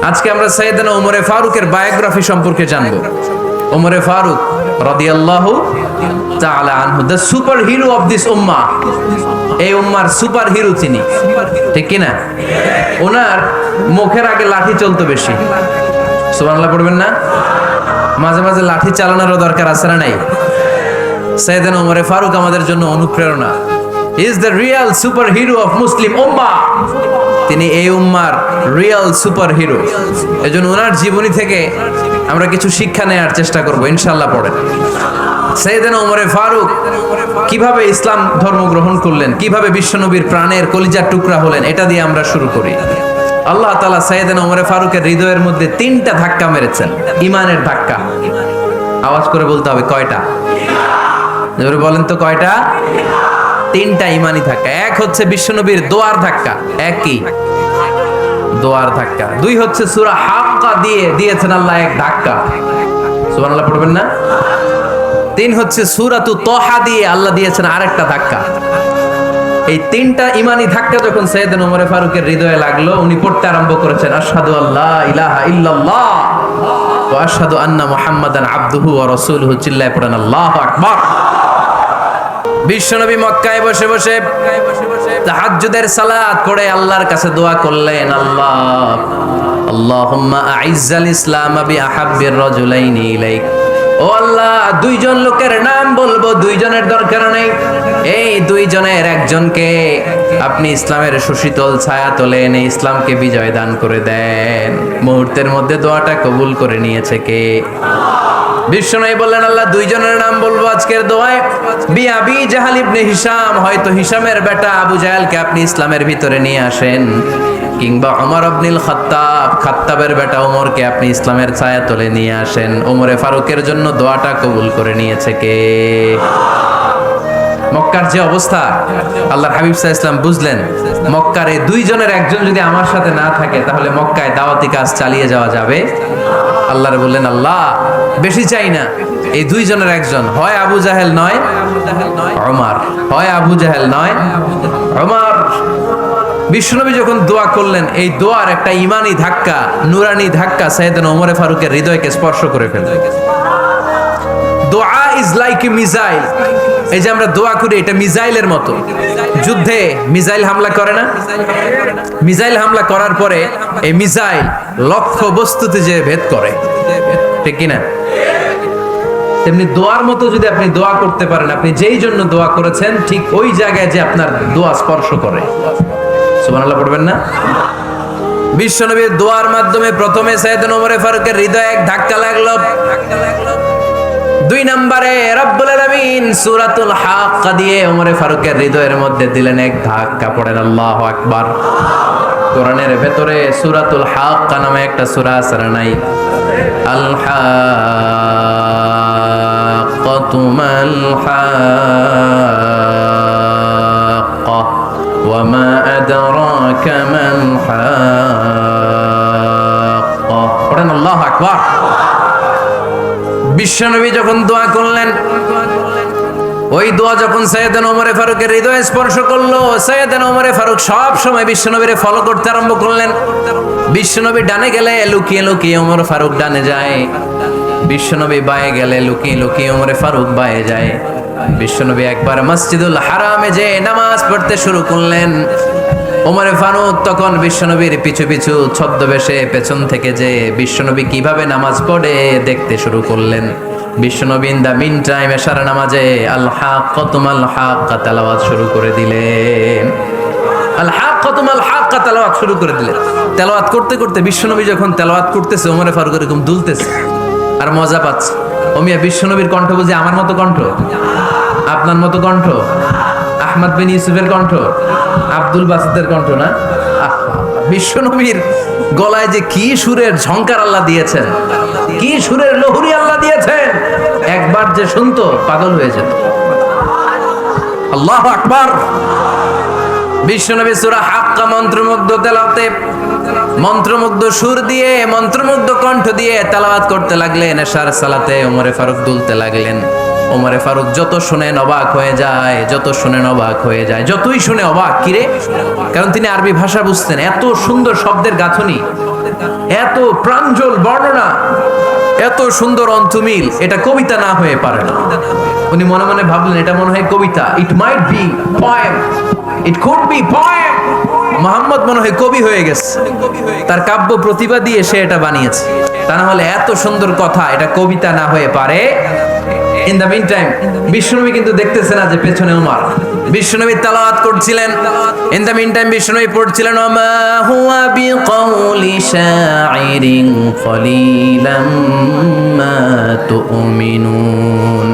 আজকে আমরা সাইয়েদনা ওমরে ফারুকের বায়োগ্রাফি সম্পর্কে জানবো। ওমরে ফারুক রাদিয়াল্লাহু তাআলা আনহু, the super hero of this উম্মাহ। এই উম্মার সুপার হিরো তিনি, ঠিক কি না? ওনার মুখের আগে লাঠি চলতো বেশি। সুবহানাল্লাহ পড়বেন না? মাঝে মাঝে লাঠি চালানোরও দরকার আছে না নাই? সাইয়েদনা ওমরে ফারুক আমাদের জন্য অনুপ্রেরণা। He is the real super hero of Muslim উম্মাহ। তিনি এই উম্মার রিয়েল সুপার হিরো। এজন্য ওনার জীবনী থেকে আমরা কিছু শিক্ষা নেওয়ার চেষ্টা করব ইনশাআল্লাহ। পড়েন সাইয়েদনা ওমরে ফারুক কিভাবে ইসলাম ধর্ম গ্রহণ করলেন, কিভাবে বিশ্বনবীর প্রাণের কলিজার টুকরা হলেন, এটা দিয়ে আমরা শুরু করি। আল্লাহ তাআলা সাইয়েদনা ওমরে ফারুকের হৃদয়ের মধ্যে 3টা ধাক্কা মেরেছেন, ঈমানের ধাক্কা। আওয়াজ করে বলতে হবে কয়টা? জোরে বলেন তো কয়টা? 3টা ঈমানি ধাক্কা। এক হচ্ছে বিশ্বনবীর দোয়ার ধাক্কা, এক কি? দোয়ার ধাক্কা। 2 হচ্ছে সূরা হাক্কা দিয়ে দিয়েছেন আল্লাহ এক ধাক্কা, সুবহানাল্লাহ পড়বেন না? 3 হচ্ছে সূরাতু তাহা দিয়ে আল্লাহ দিয়েছেন আরেকটা ধাক্কা। এই 3টা ঈমানি ধাক্কা যখন সাইয়েদনা ওমরে ফারুকের হৃদয়ে লাগলো, উনি পড়তে আরম্ভ করেছেন আশহাদু আল্লা ইলাহা ইল্লাল্লাহ ওয়া আশহাদু আন্না মুহাম্মাদান আবদুহু ওয়া রাসূলুহু। চিল্লায়ে পড়েন আল্লাহু আকবার। বিশ্বনবী মক্কায় বসে বসে তাহাজ্জুদের সালাত পড়ে আল্লাহর কাছে দোয়া করলেন, আল্লাহুম্মা আইজ্জাল ইসলাম বিআহাব্বির রাজুলাইনি ইলাইক। ও আল্লাহ, 2 জন লোকের নাম বলবো, 2 জনের দরকার নেই। এই 2 জনের একজনকে আপনি ইসলামের সুশীতল ছায়া তলে এনে ইসলামকে বিজয় দান করে দেন। মুহূর্তের মধ্যে দোয়াটা কবুল করে নিয়েছে কে? বিশ্বনবী বললেন, আল্লাহ 2 জনের নাম বলবো আজকের দোয়ায়। আবি জাহাল ইবনে হিশাম, হয়তো হিশামের বেটা আবু জাহেলকে আপনি ইসলামের ভিতরে নিয়ে আসেন, কিংবা ওমর ইবনুল খাত্তাব, খাত্তাবের বেটা ওমরকে আপনি ইসলামের ছায়া তলে নিয়ে আসেন। ওমরে ফারুকের জন্য দোয়াটা কবুল করে নিয়েছে কে? মক্কার যে অবস্থা, আল্লাহর হাবিব সাল্লাল্লাহু আলাইহি ওয়াসাল্লাম বুঝলেন মক্কার এই 2 জনের একজন যদি আমার সাথে না থাকে তাহলে মক্কায় দাওয়াতি কাজ চালিয়ে যাওয়া যাবে। আল্লাহর বললেন, আল্লাহ বেশি চাই না, এই 2 জনের একজন, হয় আবু জাহেল নয় ওমর, হয় আবু জাহেল নয় ওমর। বিশ্বনবী যখন দোয়া করলেন, এই দোয়ার একটা ঈমানি ধাক্কা, নূরানি ধাক্কা সাইয়েদনা ওমরে ফারুকের হৃদয়কে স্পর্শ করে ফেলল। দোয়া ইজ লাইক এ মিসাইল। এই যে আমরা দোয়া করি, এটা মিসাইলের মতো। যুদ্ধে মিসাইল হামলা করে না? মিসাইল হামলা করার পরে এই মিসাইল লক্ষ্য বস্তুতে যে ভেদ করে, ঠিক কি না? তেমনি দোয়ার মতো যদি আপনি দোয়া করতে পারেন, আপনি যেই জন্য দোয়া করেছেন ঠিক ওই জায়গায় যে আপনার দোয়া স্পর্শ করে। সুবহানাল্লাহ পড়বেন না? বিশ্বনবীর দোয়ার মাধ্যমে প্রথমে সাইয়েদনা ওমরে ফারুকের হৃদয়ে এক ধাক্কা লাগলো। 2 নম্বরে রব্বুল আলামিন সূরাতুল হাক্কা দিয়ে ওমরে ফারুকের হৃদয়ের মধ্যে দিলেন এক ধাক্কা। পড়েন আল্লাহু আকবার। কোরআনের ভেতরে সূরাতুল হাক্কা নামে একটা সূরা আছে না নাই? আল হাক্কাতু মাল হাক্কা ওয়া মা আদরাকা মাল হাক্কা। পড়েন আল্লাহু আকবার। বিশ্বনবী যখন দোয়া করলেন, ওই দোয়া যখন সাইয়েদনা ওমরে ফারুকের হৃদয়ে স্পর্শ করলো, সাইয়েদনা ওমরে ফারুক সব সময় বিশ্বনবীরে ফলো করতে আরম্ভ করলেন। বিশ্বনবী ডানে গেলে লুকিয়ে লুকিয়ে ওমর ফারুক ডানে যায়, বিশ্বনবী বায়ে গেলে লুকিয়ে লুকিয়ে ওমরে ফারুক বায়ে যায়। বিশ্বনবী একবার মসজিদুল হারামে যে নামাজ পড়তে শুরু করলেন, ওমরে ফারুক তখন বিশ্বনবীর পিছু পিছু ছদ্মবেশে পেছন থেকে যে বিশ্বনবী কিভাবে নামাজ পড়ে দেখতে শুরু করলেন। বিশ্বনবী ইন দা মিন টাইম এশার নামাজে আল হাক্কাতু মাল হাক্কা তেলাওয়াত শুরু করে দিলেন। আল হাক্কাতু মাল হাক্কা তেলাওয়াত শুরু করে দিলেন। তেলাওয়াত করতে করতে বিশ্বনবী যখন তেলাওয়াত করতেছে, ওমরে ফারুক এরকম দুলতেছে আর মজা পাচ্ছে। ওমিয়া বিশ্বনবীর কণ্ঠ বুঝি আমার মতো কণ্ঠ, আপনার মতো কণ্ঠ, আহমদ বিন ইউসুফের কণ্ঠ, আব্দুল বাসিতের কণ্ঠ না? বিশ্বনবীর গলায় যে কি সুরের ঝংকার আল্লাহ দিয়েছেন, কি সুরের লহরী আল্লাহ দিয়েছেন, একবার যে শুনতো পাগল হয়ে যেত। আল্লাহু আকবার। বিশ্বনবী সূরা হাক্কা মন্ত্রমুগ্ধ তেলাওয়াতে, মন্ত্রমুগ্ধ সুর দিয়ে, মন্ত্রমুগ্ধ কণ্ঠ দিয়ে তেলাওয়াত করতে লাগলেন। এশার সালাতে ওমরে ফারুক দুলতে লাগলেন। ওমরে ফারুক যত শুনেন অবাক হয়ে যায়, যত শুনেন অবাক হয়ে যায়, যতই শুনে অবাক। কিরে? কারণ তিনি আরবি ভাষা বুঝতেন। এত সুন্দর শব্দের গাঁথনি, এত প্রাঞ্জল বর্ণনা, এত সুন্দর অন্তমিল, এটা কবিতা না হয়ে পারে না। উনি মনে মনে ভাবলেন এটা মনে হয় কবিতা। It might be poem, it could be poem. Muhammad মনে হয় কবি হয়ে গেছে, তার কাব্য প্রতিভা দিয়ে সে এটা বানিয়েছে। তা না হলে এত সুন্দর কথা এটা কবিতা না হয়ে পারে। ইন দ্য মিন টাইম বিশ্বনবী কিন্তু দেখতেছে না যে পেছনে উমর। বিশ্বনবী তেলাওয়াত করছিলেন। ইন দ্য মিন টাইম বিশ্বনবী পড়ছিলেন ওমা হুয়া বিকাউলি শাইরিন কলিলাম মা তুমিনুন।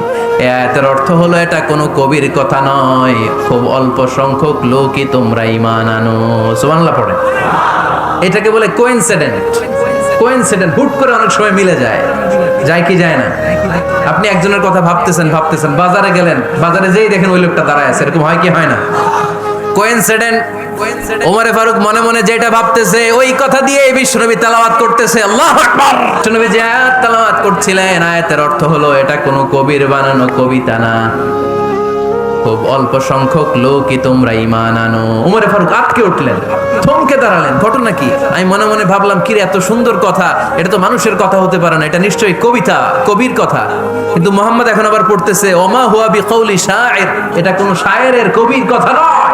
এই আয়াতের অর্থ হলো এটা কোনো কবির কথা নয়, খুব অল্প সংখ্যক লোকই তোমরা ঈমান আনো। সুবহানাল্লাহ পড়েন। এটাকে বলে কোইনসিডেন্ট। কোইনসিডেন্ট হুট করে অনেক সময় মিলে যায়, যায় কি যায় না? আপনি একজনের কথা ভাবতেছেন, বাজারে গেলেন, বাজারে যেই দেখেন ওই লোকটা দাঁড়ায় আছে, এরকম হয় কি হয় না? কোইনসিডেন্ট। ওমরে ফারুক মনে মনে যেটা ভাবতেছে ওই কথা দিয়ে বিশ্বনবী তেলাওয়াত করতেছে। আল্লাহু আকবার। বিশ্বনবী যে আয়াত তেলাওয়াত করছিলেন, আয়াতের অর্থ হলো এটা কোনো কবির বানানো কবিতা না, খুব অল্প সংখ্যক লোকই তোমরা ঈমান আনো। ওমরে ফারুক আটকে উঠলেন, থমকে দাঁড়ালেন। ঘটনা কি? আমি মনে মনে ভাবলাম কি রে, এত সুন্দর কথা, এটা তো মানুষের কথা হতে পারে না, এটা নিশ্চয়ই কবিতা, কবির কথা। কিন্তু মুহাম্মদ এখন আবার পড়তেছে ওমা হুয়া বিকাউলি শাইর, এটা কোনো শায়েরের, কবির কথা নয়।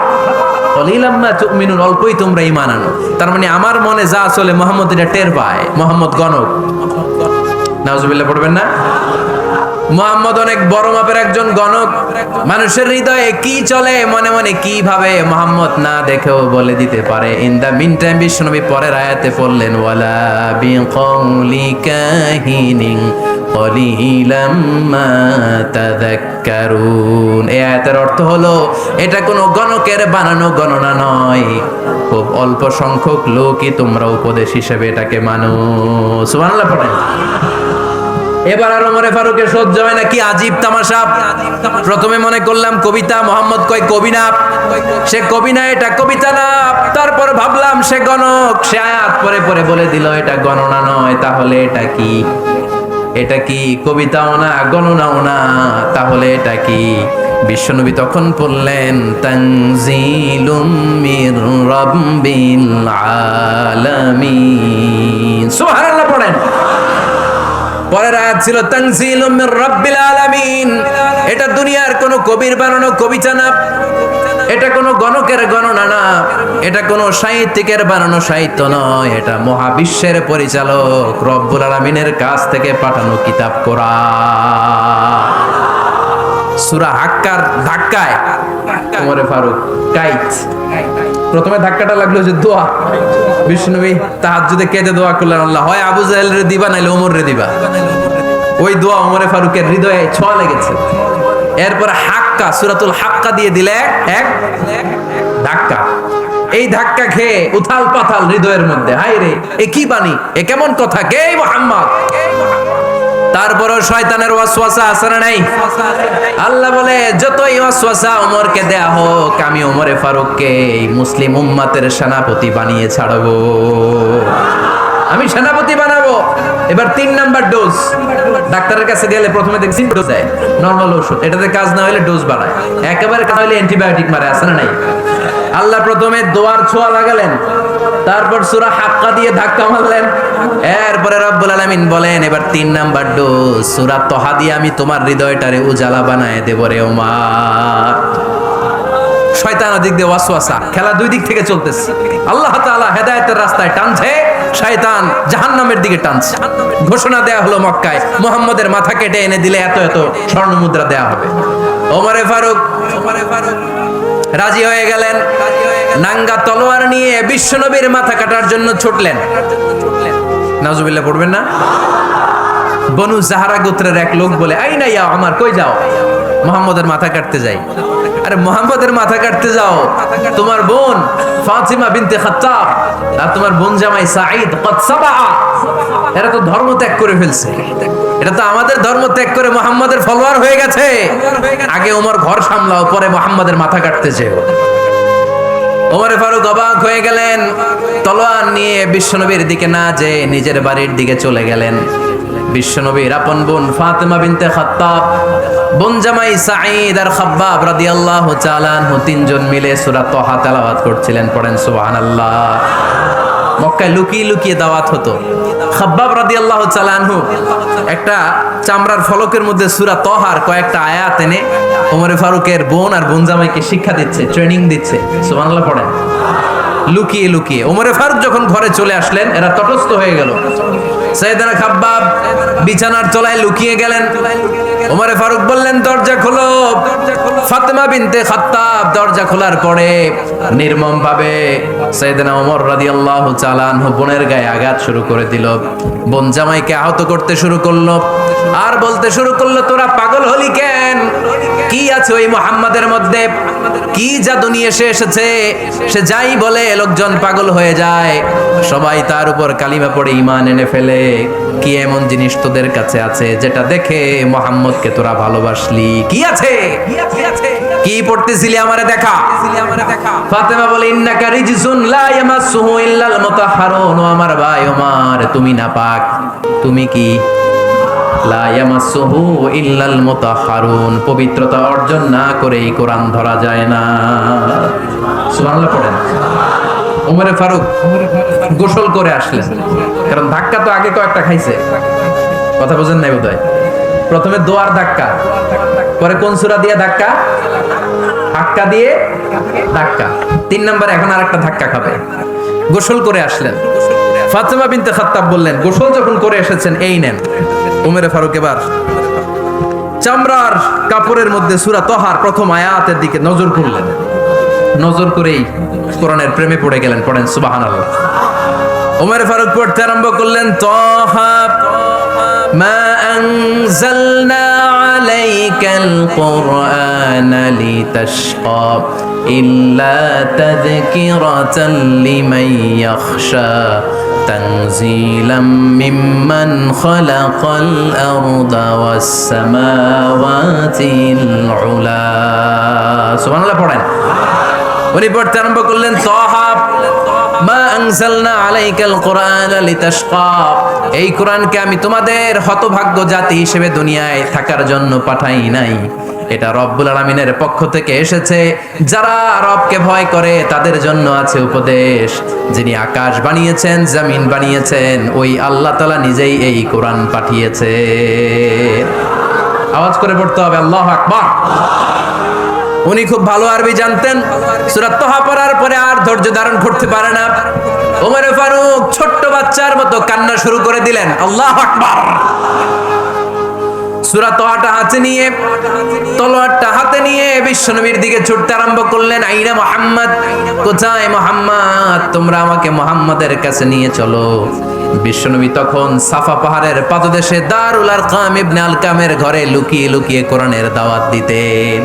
কলিলাম মা তুমিনুন, অল্পই তোমরা ঈমান আনো। তার মানে আমার মনে যা চলে মুহাম্মদ এটা টের পায়। মুহাম্মদ গণক। নাউজুবিল্লাহ পড়বেন না? মুহাম্মদ অনেক বড় মাপের একজন গণক। মানুষের হৃদয়ে কি চলে, মনে মনে কি ভাবে, মুহাম্মদ না দেখেও বলে দিতে পারে। ইন দা মিন টাইম বিশ্বনবী পরের আয়াতে পড়লেন ওয়ালা বিকাউলি কাহিনিন কলিলাম মা তাযাক্কারুন। এই আয়াতের অর্থ হলো এটা কোনো গণকের বানানো গণনা নয়, খুব অল্প সংখ্যক লোকই তোমরা উপদেশ হিসেবে এটাকে মানো। সুবহানাল্লাহ পড়েন। এবার আর ওমরে ফারুকের সহ্য হয় না, কি আজীব তামাশা। প্রথমে মনে করলাম কবিতা, মোহাম্মদ কয় কবি না, সে কবি না, এটা কবিতা না। তারপর ভাবলাম সে গণক, সে আয়াত পরে পরে বলে দিল এটা গণনা নয়, তাহলে এটা কি? এটা কি কবিতাও না, গণনাও না, তাহলে এটা কি? বিশ্বনবী তখন বললেন তানজিলুম মির রাব্বিল আলামিন। সুবহানাল্লাহ পড়েন। পরের আয়াত ছিল তানজিলুম মির রাব্বিল আলামিন। এটা দুনিয়ার কোনো কবির বানানো কবিতা না, এটা কোনো গণকের গণনা না, এটা কোনো সাহিত্যিকের বানানো সাহিত্য নয়, এটা মহাবিশ্বের পরিচালক রব্বুল আলামিনের কাছ থেকে পাঠানো কিতাব কোরআন। সূরা হাক্কার ধাক্কায় ওমরে ফারুক কাইত। প্রথমে ধাক্কাটা লাগলো যে দোয়া। বিষ্ণুনবী তাহাজ্জুদে কেঁদে দোয়া করলেন, আল্লাহ হয় আবু জাহেল রে দিবা নাইলে ওমর রে দিবা। ওই দোয়া ওমরে ফারুকের হৃদয়ে ছোঁয়া লেগেছে। এরপর হাক্কা, সূরাতুল হাক্কা দিয়ে দিলে এক ধাক্কা। এই ধাক্কা খেয়ে উথাল পাথাল হৃদয়ের মধ্যে, হায় রে এ কি বাণী, এ কেমন কথা, কে মুহাম্মদ? তারপরও শয়তানের ওয়াসওয়াসা আছে না নাই? আল্লাহ বলে যতই ওয়াসওয়াসা ওমরকে দেয়া হোক, আমি ওমরে ফারুককে এই মুসলিম উম্মতের সেনাপতি বানিয়ে ছাড়বো, আমি সেনাপতি বানাবো। এবার 3 নাম্বার ডোজ। ডাক্তারের কাছে গেলে প্রথমে দেখছি ডোজ দেয়, নরমাল ওষুধ, এটাতে কাজ না হলে ডোজ বাড়ায়, একেবারে কাজ হলে অ্যান্টিবায়োটিক মারে, আছে না নাই? আল্লাহ প্রথমে দোয়ার ছোঁয়া লাগালেন, তারপর সূরা হাক্কা দিয়ে ধাক্কা মারলেন, এরপরে রব্বুল আলামিন বলেন এবার 3 নাম্বার ডোজ সূরা তহা দিয়ে আমি তোমার হৃদয়টারে উজালা বানায় দেব রে ওমর। শয়তান দিক দিয়ে ওয়াসওয়াসা, খেলা দুই দিক থেকে চলতেছে। আল্লাহ তাআলা হেদায়েতের রাস্তায় টানছে, শয়তান জাহান্নামের দিকে টানছে। ঘোষণা দেয়া হলো মক্কায়, মুহাম্মদের মাথা কেটে এনে দিলে এত এত স্বর্ণ মুদ্রা দেয়া হবে। ওমরে ফারুক রাজি হয়ে গেলেন। নাঙ্গা তলোয়ার নিয়ে বিশ্বনবীর মাথা কাটার জন্য ছুটলেন। নাউজুবিল্লাহ পড়বেন না? বনু জাহরা গোত্রের এক লোক বলে, আইনা ইয়া ওমর, কই যাও? মুহাম্মদের মাথা কাটতে যাই। আরে মুহাম্মদের মাথা কাটতে যাও? তোমার বোন ফাতিমা বিনতে খাত্তাব আর তোমার বোন জামাই সাঈদ কদ সাবা, এরা তো ধর্ম ত্যাগ করে ফেলছে, এটা তো আমাদের ধর্ম ত্যাগ করে মুহাম্মদের ফলোয়ার হয়ে গেছে। আগে ওমর ঘর সামলাও, পরে মুহাম্মদের মাথা কাটতে যেও। ওমরে ফারুক অবাক হয়ে গেলেন, তলোয়ার নিয়ে বিশ্বনবীর দিকে না যেয়ে নিজের বাড়ির দিকে চলে গেলেন। বিশ্বনবীর আপন বোন ফাতেমা বিনতে খাত্তাব, বোন জামাই সাঈদ আর খাব্বাব রাদিয়াল্লাহু তাআলা আনহু তিনজন মিলে সূরা তাহা তেলাওয়াত করছিলেন। পড়েন সুবহানাল্লাহ। মক্কায় লুকিয়ে লুকিয়ে দাওয়াত হতো। খাব্বাব রাদিয়াল্লাহু তাআলা আনহু একটা চামড়ার ফলকের মধ্যে সূরা তাহার কয়েকটা আয়াত এনে ওমর ফারুকের বোন আর বোন জামাইকে শিক্ষা দিচ্ছে, ট্রেনিং দিচ্ছে। সুবহানাল্লাহ পড়েন। লুকিয়ে লুকিয়ে ওমর ফারুক যখন ঘরে চলে আসলেন, এরা তটস্থ হয়ে গেল। সাইয়েদনা খাব্বাব বিছানার তলায় লুকিয়ে গেলেন। ওমর ফারুক বললেন, দরজা খোলো। ফাতেমা বিনতে খাত্তাব দরজা খোলার পরে নির্মম ভাবে সাইয়েদনা ওমর রাদিয়াল্লাহু তাআলা আনহু বোনের গায়ে আঘাত শুরু করে দিল। বোন জামাইকে আহত করতে শুরু করলো আর বলতে শুরু করলো, তোরা পাগল হলি কেন? কি আছে ওই মুহাম্মাদের মধ্যে? কি জাদু নিয়ে এসেছে? সে যাই বলে লোকজন পাগল হয়ে যায়, সবাই তার উপর কালিমা পড়ে ঈমান এনে ফেলে। কি এমন জিনিস তোদের কাছে আছে যেটা দেখে মুহাম্মদকে তোরা ভালোবাসলি? কি আছে? কি পড়তেছিলি আমারে দেখা। ফাতেমা বলে, ইন্নাকা রিজসুন লা ইয়ামাসসুহু ইল্লাল মুতাহহারুন। ও আমার ভাই ওমর, তুমি নাপাক। তুমি কি? লা ইয়ামাসসুহু ইল্লাল মুতাহহারুন, পবিত্রতা অর্জন না করে এই কোরআন ধরা যায় না। সুবহানাল্লাহ পড়েন। ওমর ফারুক গোসল করে আসলেন, কারণ ধাক্কা তো আগে কয়েকটা খাইছে। কথা বুঝেন নাই বোধহয়? প্রথমে দোয়ার ধাক্কা, পরে কোন সূরা দিয়ে ধাক্কা? হাক্কা দিয়ে ধাক্কা। 3 নাম্বার এখন আরেকটা ধাক্কা খাবে। গোসল করে আসলেন। ফাতেমা বিনতে খাত্তাব বললেন, গোসল যখন করে এসেছেন, এই নেন। ওমর ফারুক এবার চামড়ার কাপড়ের মধ্যে সূরা তাহার প্রথম আয়াতের দিকে নজর করলেন। নজর করেই কোরআনের প্রেমে পড়ে গেলেন। পড়েন সুবহানাল্লাহ। ওমর ফারুক পড়তে আরম্ভ করলেন, তাহা মা আনজালনা আলাইকাল কুরআনা লিতাশকা ইল্লা তাযকিরাতান লিমান ইয়াখশা তানজিলাম মিম্মান খালাকাল আরদা ওয়াস সামাওয়াতিল উলা। সুবহানাল্লাহ পড়েন। উনি পড়তে আরম্ভ করলেন, তাহা মা আনজালনা আলাইকাল কুরআনা লিতাশকা, এই কোরআনকে আমি তোমাদের হতভাগ্য জাতি হিসেবে দুনিয়ায় থাকার জন্য পাঠাই নাই। এটা রব্বুল আলামিনের পক্ষ থেকে এসেছে। যারা রবকে ভয় করে তাদের জন্য আছে উপদেশ। যিনি আকাশ বানিয়েছেন, জমিন বানিয়েছেন, ওই আল্লাহ তাআলা নিজেই এই কোরআন পাঠিয়েছে। আওয়াজ করে পড়তে হবে, আল্লাহু আকবার। উনি খুব ভালো আরবি জানতেন। সূরা তাহা পড়ার পরে আর ধৈর্য ধারণ করতে পারে না। ওমর ফারুক ছোট্ট বাচ্চার মতো কান্না শুরু করে দিলেন। আল্লাহু আকবার। সূরা তাহাটা হাতে নিয়ে, তলোয়ারটা হাতে নিয়ে বিশ্বনবীর দিকে ছুটতে আরম্ভ করলেন। আইনা মুহাম্মদ, কোথায় মুহাম্মদ? তোমরা আমাকে মুহাম্মাদের কাছে নিয়ে চলো। বিশ্বনবী তখন সাফা পাহাড়ের পাদদেশে দারুল আরকাম ইবনে আলকামের ঘরে লুকিয়ে লুকিয়ে কোরআনের দাওয়াত দিতেন।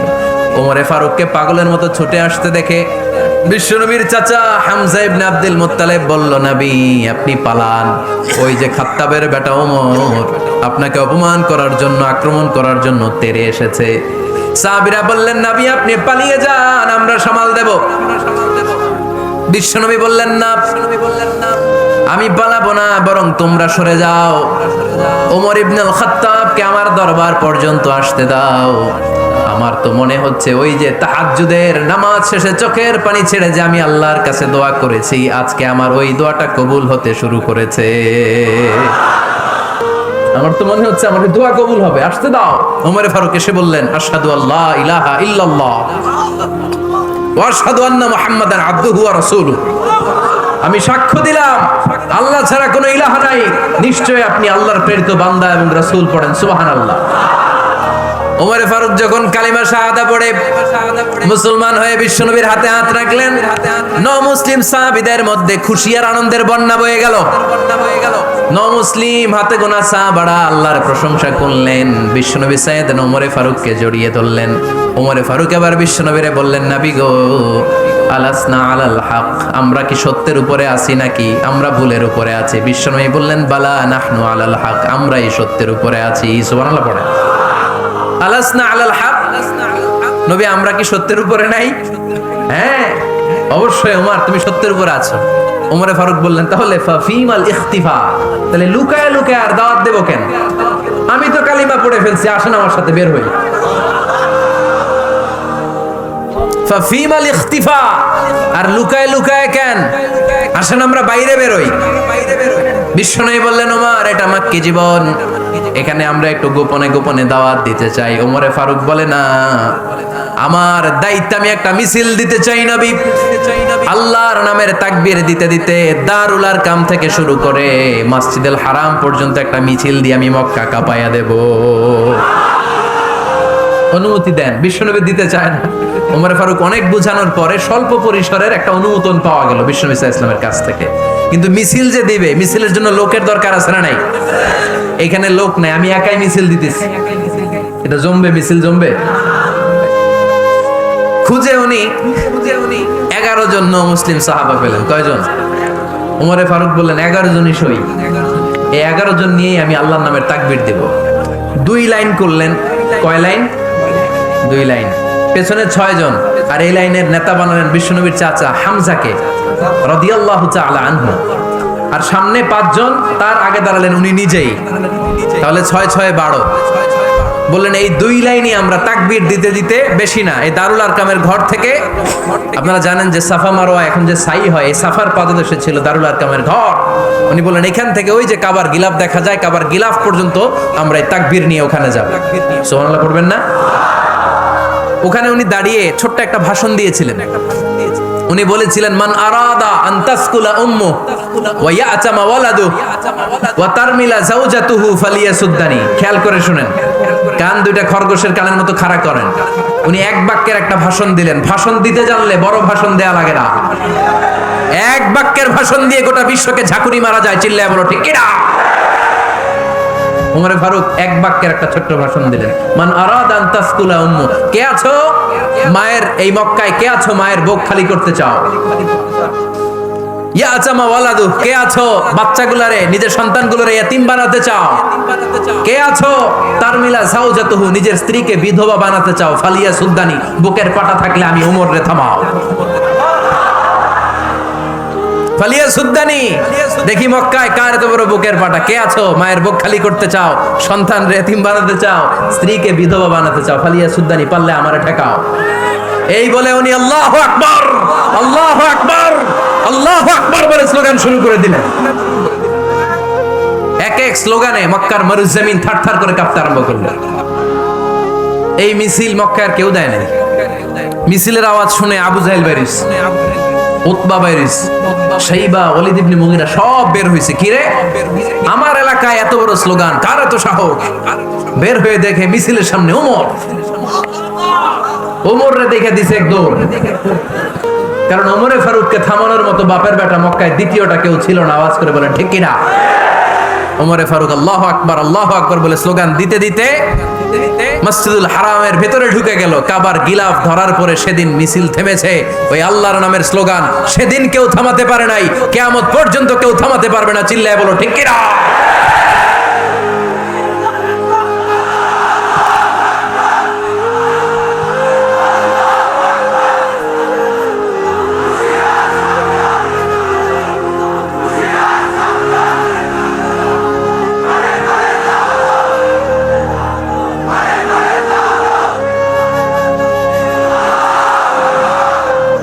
ওমরে ফারুককে পাগলের মতো ছুটে আসতে দেখে বিশ্বনবীর চাচা হামজা ইবনে আব্দুল মুত্তালিব বলল, নবী আপনি পালান। ওই যে খাত্তাবের বেটা ওমর আপনাকে অপমান করার জন্য, আক্রমণ করার জন্য তেড়ে এসেছে। সাহাবীরা বললেন, নবী আপনি পালিয়ে যান, আমরা সামাল দেব। বিশ্বনবী বললেন, না আমি পালাবো না, বরং তোমরা সরে যাও। ওমর ইবনুল খাত্তাবকে আমার দরবার পর্যন্ত আসতে দাও। আমার তো মনে হচ্ছে ওই যে তাহাজ্জুদের নামাজ শেষে চোখের পানি ছেড়ে যে আমি আল্লাহর কাছে দোয়া করেছি, আজকে আমার ওই দোয়াটা কবুল হতে শুরু করেছে। আমার তো মনে হচ্ছে আমার দোয়া কবুল হবে, আসতে দাও। ওমর ফারুক এসে বললেন, আশহাদু আল্লা ইলাহা ইল্লাল্লাহ ওয়া আশহাদু আন্না মুহাম্মাদান আবদুহু ওয়া রাসূলুহু। আমি সাক্ষ্য দিলাম আল্লাহ ছাড়া কোনো ইলাহ নাই, নিশ্চয়ই আপনি আল্লাহর প্রেরিত বান্দা এবং রাসূল। পড়েন সুবহানাল্লাহ। ওমর ফারুক যখন কালিমা শাহাদা পড়ে মুসলমান হয়ে বিশ্বনবীর হাতে হাত রাখলেন, নমুসলিম সাহাবীদের মধ্যে খুশি আর আনন্দের বন্যা বয়ে গেল। নমুসলিম হাতে গোনা সাহাবারা আল্লাহর প্রশংসা করলেন। বিশ্বনবী সাইয়েদনা ওমর ফারুককে জড়িয়ে ধরলেন। ওমর ফারুক এবার বিশ্বনবীরে বললেন, নবী গো, আলাসনা আলাল হক, আমরা কি সত্যের উপরে আছি নাকি আমরা ভুলের উপরে আছি? বিশ্বনবী বললেন, বালা নাহনু আলাল হক, আমরাই সত্যের উপরে আছি। সুবহানাল্লাহ পড়েন। আলাসনা আলাল হক, নবী আমরা কি সত্যের উপরে নাই? হ্যাঁ অবশ্যই ওমর, তুমি সত্যের উপরে আছো। ওমরে ফারুক বললেন, তাহলে ফাফিমাল ইখতিফা, তাহলে লুকায় লুকায় আর দাওয়াত দেব কেন? আমি তো কালিমা পড়ে ফেলছি, আসেন আমার সাথে বের হই। ফাফিমাল ইখতিফা, আর লুকায় লুকায় কেন? আসেন আমরা বাইরে বের হই। বিশ্বনবী বললেন, ওমর এটা মাক্কি জীবন, এখানে আমরা একটু গোপনে গোপনে দাওয়াত দিতে চাই। ওমরে ফারুক বলে, না, আমার দায়িত্ব, আমি একটা মিছিল দিতে চাই নবী। আল্লাহর নামের তাকবীর দিতে দিতে দারুল আরকাম থেকে শুরু করে মসজিদুল হারাম পর্যন্ত একটা মিছিল দিয়ে আমি মক্কা কাঁপায়া দেব। অনুমতি দেন। বিশ্বনবী দিতে চায় না। ওমর ফারুক অনেক বুঝানোর পরে স্বল্প পরিসরের একটা অনুমোদন পাওয়া গেল বিশ্বনবী সাল্লাল্লাহু আলাইহি ওয়াসাল্লামের কাছ থেকে। কিন্তু মিছিল যে দিবে, মিছিলের জন্য লোকের দরকার আছে না নাই? এখানে লোক নাই, আমি একাই মিছিল দিতেছি। এটা জমবে, মিছিল জমবে। খুঁজে উনি 11 জন মুসলিম সাহাবা পেলেন। কয়জন? ওমরে ফারুক বললেন 11 জনই সই। এই 11 জন নিয়েই আমি আল্লাহর নামের তাকবীর দেব। 2 লাইন করলেন। কয় লাইন? 2 লাইন। পেছনে 6 জন, আর এই লাইনের নেতা বানালেন বিশ্বনবীর চাচা হামজাকে রাদিয়াল্লাহু তাআলা আনহু। আর সামনে 5 জন, তার আগে দাঁড়ালেন উনি নিজেই। তাহলে 6 6 12। বললেন এই 2 লাইনই আমরা তাকবীর দিতে দিতে, বেশি না, এই দারুল আরকামের ঘর থেকে, আপনারা জানেন যে সাফা মারওয়া এখন যে সাই হয়, এই সাফার পাদদেশে ছিল দারুল আরকামের ঘর। উনি বললেন এখান থেকে ওই যে কাবার গিলাফ দেখা যায়, কাবার গিলাফ পর্যন্ত আমরা এই তাকবীর নিয়ে ওখানে যাব। সুবহানাল্লাহ পড়বেন না? ওখানে উনি দাঁড়িয়ে ছোট্ট একটা ভাষণ দিয়েছিলেন। উনি বলেছিলেন, মান আরাদা আন তাসকুলা উম্মু ওয়া ইয়াতামা ওয়ালাদু ওয়া তারমিলা যাওজাতুহু ফালিয়াসুদ্দানি। খেয়াল করে শুনেন, কান দুইটা খরগোশের কানের মতো খাড়া করেন। উনি এক বাক্যের একটা ভাষণ দিলেন। ভাষণ দিতে জানলে বড় ভাষণ দেয়া লাগে না। এক বাক্যের ভাষণ দিয়ে গোটা বিশ্বকে ঝাঁকুনি মারা যায়। চিল্লায় বলো ঠিক কিনা? ওমর ফারুক এক বাক্যের একটা ছোট্ট ভাষণ দিলেন। মান আরাদা আন তাসকুলা উম্মু, কে আছো মায়ের এই মক্কায়, কে আছো মায়ের বুক খালি করতে চাও? ইয়াতামা ওয়ালাদু, কে আছো বাচ্চাগুলারে, নিজের সন্তানগুলোরে ইয়াতিম বানাতে চাও? কে আছো তারমিলা যাওজাতুহু, নিজের স্ত্রীকে বিধবা বানাতে চাও? ফালিয়া সুদ্দানি, বুকের পাটা থাকলে আমি ওমর রে থামাও। ফালিয়া সুদ্দানি, দেখি মক্কায় কার এত বড় বুকের পাটা। কে আছো মায়ের বুক খালি করতে চাও, সন্তান রে এতিম বানাতে চাও, স্ত্রীকে বিধবা বানাতে চাও? ফালিয়া সুদ্দানি, পারলে আমারে ঠেকাও। এই বলে উনি আল্লাহু আকবার, আল্লাহু আকবার, আল্লাহু আকবার বলে স্লোগান শুরু করে দিলেন। এক এক স্লোগানে মক্কার মরুজমিন থারথার করে কাঁপতে আরম্ভ করল। এই মিছিল মক্কার কেউ দেয় নাই। মিছিলের আওয়াজ শুনে আবু জাহেল বাইরিস, উতবা বাইরিস, শাইবা, ওয়ালিদ ইবনে মুগীরা সব বের হইছে। কি রে, আমার এলাকায় এত বড় স্লোগান, কার এত সাহস? বের হয়ে দেখে মিছিলের সামনে ওমর। ওমর রে দেখে দিছে এক দৌড়। কারণ ওমরে ফারুককে থামানোর মতো বাপের বেটা মক্কায় দ্বিতীয়টা কেউ ছিল না। আওয়াজ করে বলেন ঠিক কিনা? ওমরে ফারুক আল্লাহু আকবার, আল্লাহু আকবার বলে স্লোগান দিতে দিতে মসজিদুল হারামের ভেতরে ঢুকে গেল। কাবার গিলাফ ধরার পরে সেদিন মিছিল থেমেছে। ওই আল্লাহর নামের স্লোগান সেদিন কেউ থামাতে পারে নাই, কিয়ামত পর্যন্ত কেউ থামাতে পারবে না। চিল্লায় বলো ঠিক কিনা?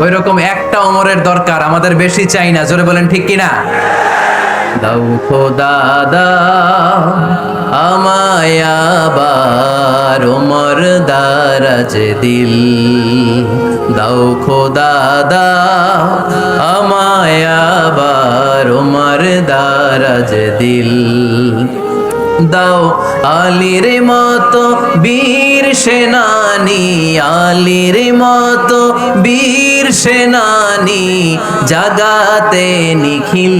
ওই রকম একটা ওমরের দরকার, আমাদের বেশি চাই না। জোরে বলেন ঠিক কিনা? দাও খোদা দাও আমায় আবার ওমর দারাজ দিল, দাও খোদা দাও আমায় আবার ওমর দারাজ দিল, দাও আলীর মতো বীর সেনানি, আলীর মতো বীর সেনানি জাগাতে নিখিল,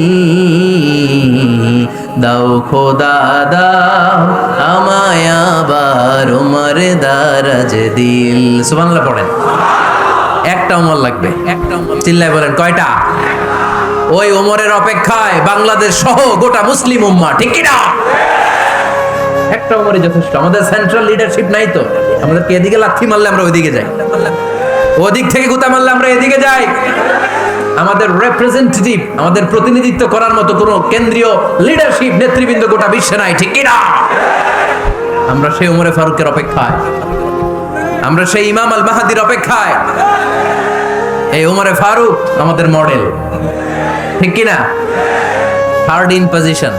দাও খোদা দাও আমায় আবার ওমর দারাজ দিল। সুবহানাল্লাহ পড়েন। একটা ওমর লাগবে। চিল্লায় বলেন কয়টা? ওই ওমরের অপেক্ষায় বাংলাদেশ সহ গোটা মুসলিম উম্মাহ। ঠিক কি না? একটা ওমরই যথেষ্ট। আমাদের সেন্ট্রাল লিডারশিপ নাই তো, আমাদেরকে এদিকে লাথি মারলে আমরা ওইদিকে যাই, ওদিক থেকে গুতা মারলে আমরা এদিকে যাই। আমাদের রিপ্রেজেন্টেটিভ, আমাদের প্রতিনিধিত্ব করার মতো কোনো কেন্দ্রীয় লিডারশিপ নেতৃবৃন্দ গোটা বিশ্বে নাই, ঠিক কি না? আমরা সেই ওমরে ফারুকের অপেক্ষায়, আমরা সেই ইমাম আল মাহাদির অপেক্ষায়। এই ওমরে ফারুক আমাদের মডেল, ঠিক কি না? থার্ড ইন পজিশন,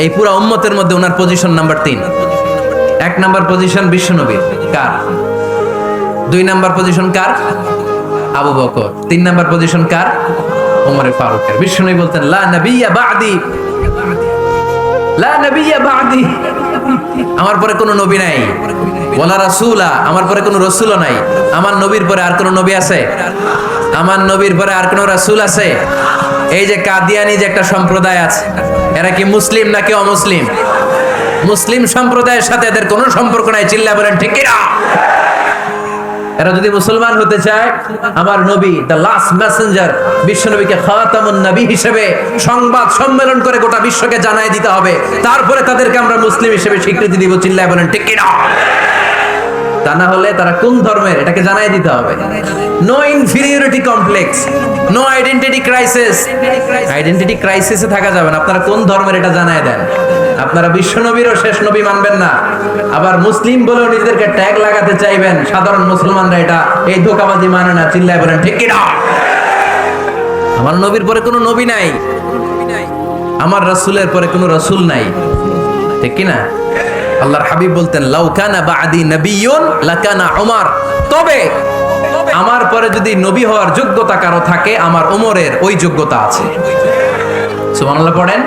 এই পুরো উম্মতের মধ্যে ওনার পজিশন নাম্বার 3। 1 নাম্বার পজিশন বিশ্বনবীর, কার? 2 নাম্বার পজিশন কার? আবু বকর। 3 নাম্বার পজিশন কার? ওমরে ফারুকের। বিশ্বনবী বলতেন লা নবিয়্যা বা'দি, লা নবিয়্যা বা'দি, আমার পরে কোনো নবী নাই। ওয়ালা রাসূলা, আমার পরে কোনো রাসূলও নাই। আমার নবীর পরে আর কোনো নবী আছে? আমার নবীর পরে আর কোনো রাসূল আছে? এই যে কাদিয়ানি যে একটা সম্প্রদায় আছে, এরা কি মুসলিম নাকি অমুসলিম? মুসলিম সম্প্রদায়ের সাথে এদের কোনো সম্পর্ক নাই, চিল্লায় বলেন ঠিক কি না? এরা যদি মুসলমান হতে চায়, আমার নবী দ্য লাস্ট মেসেঞ্জার বিশ্বনবীকে খাতামুন নবী হিসেবে সংবাদ সম্মেলন করে গোটা বিশ্বকে জানাই দিতে হবে, তারপরে তাদেরকে আমরা মুসলিম হিসেবে স্বীকৃতি দিব, চিল্লায় বলেন ঠিক কি না? তা না হলে তারা কোন ধর্মের এটাকে জানাই দিতে হবে। No inferiority complex, no identity crisis. Identity ক্রাইসিসে থাকা যাবে না, আপনারা কোন ধর্মের এটা জানাই দেন। আপনারা বিশ্বনবীরও শেষ নবী মানবেন না, আবার মুসলিম বলেও নিজেদেরকে ট্যাগ লাগাতে চাইবেন। সাধারণ মুসলমানরা এটা এই ধোঁকাবাজি মানে না, চিল্লায় বলেন ঠিক কি না? আমার নবীর পরে কোনো নবী নাই, আমার রাসূলের পরে কোনো রাসূল নাই, ঠিক কি না? আল্লাহর হাবিব বলতেন লাউ কানা বা'দি নাবিয়্যুন লাকানা উমর, তবে আমার পরে যদি নবী হওয়ার যোগ্যতা কারো থাকে, আমার ওমরের ওই যোগ্যতা আছে। সুবহানাল্লাহ পড়েন।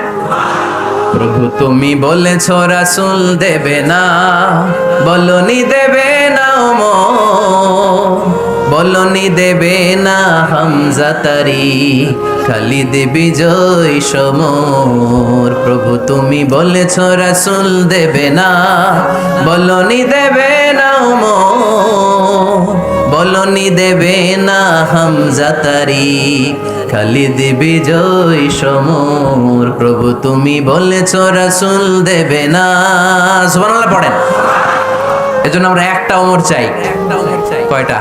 প্রভু তুমি বলেছো রাসূল দেবে না, বলনি দেবে না ওমর, বলনি দেবে না হামজা তারি, খালিদ বিজয় সমর। প্রভু তুমি বলেছো রাসূল দেবে না, বলনি দেবে না ওমর, বলনি দেবে না হামজা তারি, খালিদ বিজয় সমর। প্রভু তুমি বলেছো রাসূল দেবে না। সুবহানাল্লাহ পড়েন। এজন্য আমরা একটা ওমর চাই। কয়টা?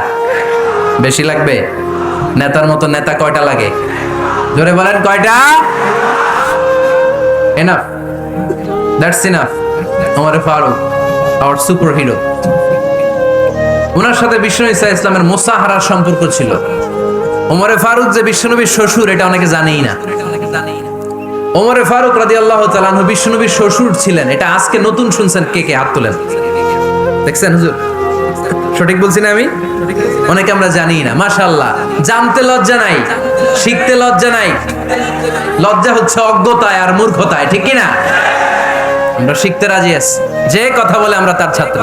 বেশি লাগবে? নেতার মতো নেতা কয়টা লাগে? জোরে বলেন কয়টা? Enough, that's enough. ওমরে ফারুক আওয়ার সুপার হিরো। ওনার সাথে বিশ্বনবী সাল্লাল্লাহু আলাইহি ওয়াসাল্লামের মুসাহারার সম্পর্ক ছিল। ওমরে ফারুক যে বিশ্বনবীর শ্বশুর, এটা অনেকে জানেই না। ওমরে ফারুক রাদিয়াল্লাহু তাআলা আনহু বিশ্বনবীর শ্বশুর ছিলেন, এটা আজকে নতুন শুনছেন। কে কে হাত তোলেন? দেখছেন হুজুর? সঠিক বলছি না আমি? অনেকে আমরা জানি না। মাশাআল্লাহ, জানতে লজ্জা নাই, শিখতে লজ্জা নাই। লজ্জা হচ্ছে অজ্ঞতায় আর মূর্খতায়, ঠিক কি না? আমরা শিখতে রাজি আছি। যে কথা বলে আমরা তার ছাত্র।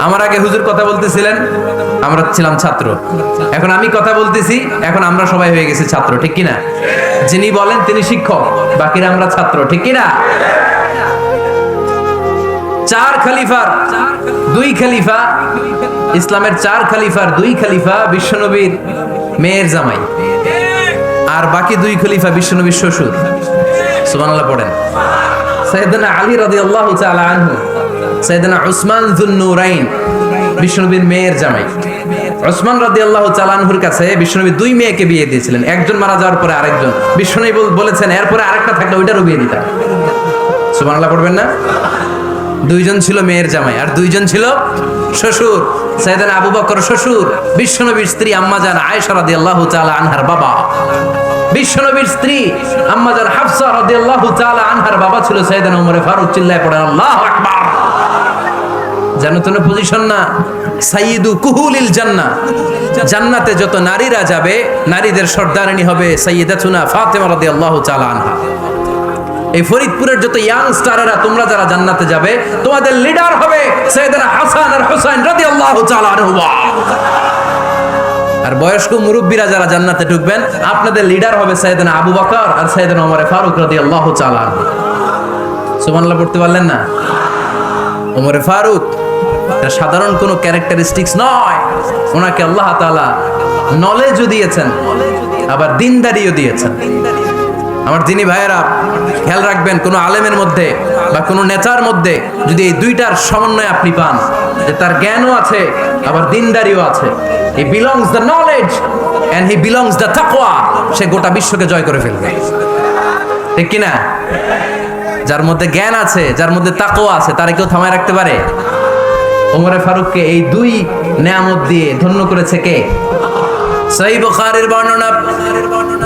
আমার আগে হুজুর কথা বলতেছিলেন, আমরা ছিলাম ছাত্র। এখন আমি কথা বলতেছি, এখন আমরা সবাই হয়ে গেছি ছাত্র, ঠিক কি না? যিনি বলেন তিনি শিক্ষক, বাকিরা আমরা ছাত্র, ঠিক কি না? 4 খলিফার 2 খলিফা, ইসলামের 4 খলিফার 2 খলিফা বিশ্বনবীর মেয়ের জামাই, আর বাকি 2 খলিফা বিশ্বনবীর শ্বশুর। সুবহানাল্লাহ পড়েন। সাইয়েদনা আলী রাদিয়াল্লাহু তাআলা আনহু, সাইয়েদনা উসমান যুন-নূরাইন বিশ্বনবীর মেয়ের জামাই। উসমান রাদিয়াল্লাহু তাআলা আনহুর কাছে বিশ্বনবী 2 মেয়েকে বিয়ে দিয়েছিলেন। একজন মারা যাওয়ার পরে আরেকজন। বিশ্বনবী বলেছেন এরপরে আরেকটা থাকলে ওইটারও বিয়ে দিতাম। সুবহানাল্লাহ পড়বেন না? 2 জন ছিল মেয়ের জামাই আর 2 জন ছিল শ্বশুর। সাইয়েদনা আবু বকর শ্বশুর, বিশ্বনবীর স্ত্রী আম্মা জান আয়েশা রাদিয়াল্লাহু তাআলা আনহার বাবা। বিশ্বনবীর স্ত্রী আম্মা জান হাফসা রাদিয়াল্লাহু তাআলা আনহার বাবা ছিল সাইয়েদনা ওমর ফারুক। চিল্লায় পড়েন আল্লাহু আকবার। জানো তো না পজিশন না? সাইয়্যিদু কুহুলিল জান্নাহ, জান্নাতে যত নারীরা যাবে, নারীদের সর্দারিনী হবে সাইয়্যিদাতুনা ফাতেমা রাদিয়াল্লাহু তাআলা আনহা। এই ফরিদপুরের যত ইয়াং স্টারেরা, তোমরা যারা জান্নাতে যাবে, তোমাদের লিডার হবে সাইয়েদনা হাসান আর হুসাইন রাদিয়াল্লাহু তাআলা আনহুমা। আর বয়স্ক মুরব্বীরা যারা জান্নাতে ঢুকবেন, আপনাদের লিডার হবে সাইয়েদনা আবু বকর আর সাইয়েদনা ওমর ফারুক রাদিয়াল্লাহু তাআলা আনহু। সুবহানাল্লাহ পড়তে পারলেন না? ওমর ফারুক এটা সাধারণ কোনো ক্যারেক্টারিস্টিক্স নয়। ওনাকে আল্লাহ তাআলা নলেজও দিয়েছেন, আবার দিনদারিও দিয়েছেন। আমার দিনী ভাইয়েরা খেয়াল রাখবেন, কোন আলেমের মধ্যে বা কোন নেতার মধ্যে যদি এই 2টার সমন্বয় আপনি পান, যে তার জ্ঞানও আছে আবার দিনদারিও আছে, হি belongs the knowledge and he belongs the taqwa, সে গোটা বিশ্বকে জয় করে ফেলবে। ঠিক কি না? যার মধ্যে জ্ঞান আছে, যার মধ্যে তাকওয়া আছে, তারে কেউ থামায় রাখতে পারে? ওমরে ফারুককে এই দুই নেয়ামত দিয়ে ধন্য করেছে কে? সহিহ বুখারীর বর্ণনা,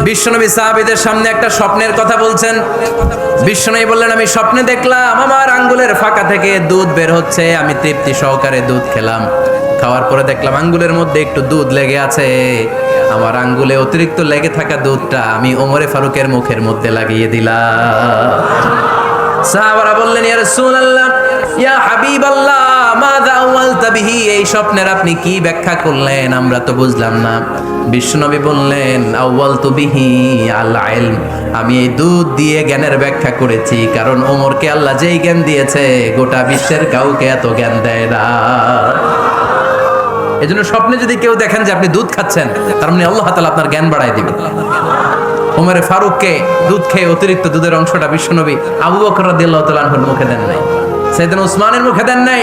বিশ্বনবী সাহাবীদের সামনে একটা স্বপ্নের কথা বলছেন। বিশ্বনবী বললেন, আমি স্বপ্নে দেখলাম আমার আঙ্গুলের ফাঁকা থেকে দুধ বের হচ্ছে, আমি তৃপ্তি সহকারে দুধ খেলাম। খাওয়ার পরে দেখলাম আঙ্গুলের মধ্যে একটু দুধ লেগে আছে। আমার আঙ্গুলে অতিরিক্ত লেগে থাকা দুধটা আমি ওমরে ফারুকের মুখের মধ্যে লাগিয়ে দিলাম। সাহাবারা বললেন, ইয়া রাসূলুল্লাহ, ইয়া হাবিবাল্লাহ, মাযা আওয়ালতা বিহি, এই স্বপ্নের আপনি কি ব্যাখ্যা করলেন, আমরা তো বুঝলাম না। বিশ্বনবী বললেন, আওয়ালতু বিহি আল ইলম, আমি এই দুধ দিয়ে জ্ঞানের ব্যাখ্যা করেছি, কারণ ওমরকে আল্লাহ যেই জ্ঞান দিয়েছে গোটা বিশ্বের কাউকে এত জ্ঞান দেয় না। এজন্য স্বপ্নে যদি কেউ দেখেন যে আপনি দুধ খাচ্ছেন, তার মানে আল্লাহ তাআলা আপনার জ্ঞান বাড়ায় দিবেন। ওমরে ফারুককে দুধ খেয়ে অতিরিক্ত দুধের অংশটা বিশ্বনবী আবু বকর রাদিয়াল্লাহু তাআলা আনহুর মুখে দেন নাই, সাইয়েদনা উসমানের মুখে দেন নাই,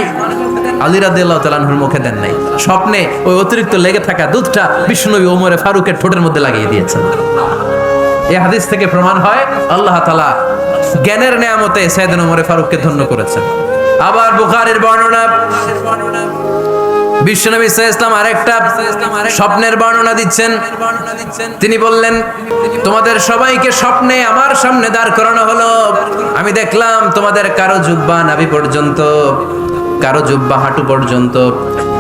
আলী রাদিয়াল্লাহু তাআলা আনহুর মুখে দেন নাই। স্বপ্নে ওই অতিরিক্ত লেগে থাকা দুধটা বিশ্বনবী ওমরে ফারুকের ঠোঁটের মধ্যে লাগিয়ে দিয়েছেন। এই হাদিস থেকে প্রমাণ হয় আল্লাহ তাআলা জ্ঞানের নেয়ামতে সাইয়েদনা ওমরে ফারুককে ধন্য করেছেন। আবার বুখারীর বর্ণনা, বিশ্বনবী সাল্লাল্লাহু আলাইহি ওয়াসাল্লাম আরেকটা স্বপ্নের বর্ণনা দিচ্ছেন। তিনি বললেন, তোমাদের সবাইকে স্বপ্নে আমার সামনে দাঁড় করানো হলো। আমি দেখলাম তোমাদের কারো জুব্বা নাভি পর্যন্ত, কারো জুব্বা হাঁটু পর্যন্ত,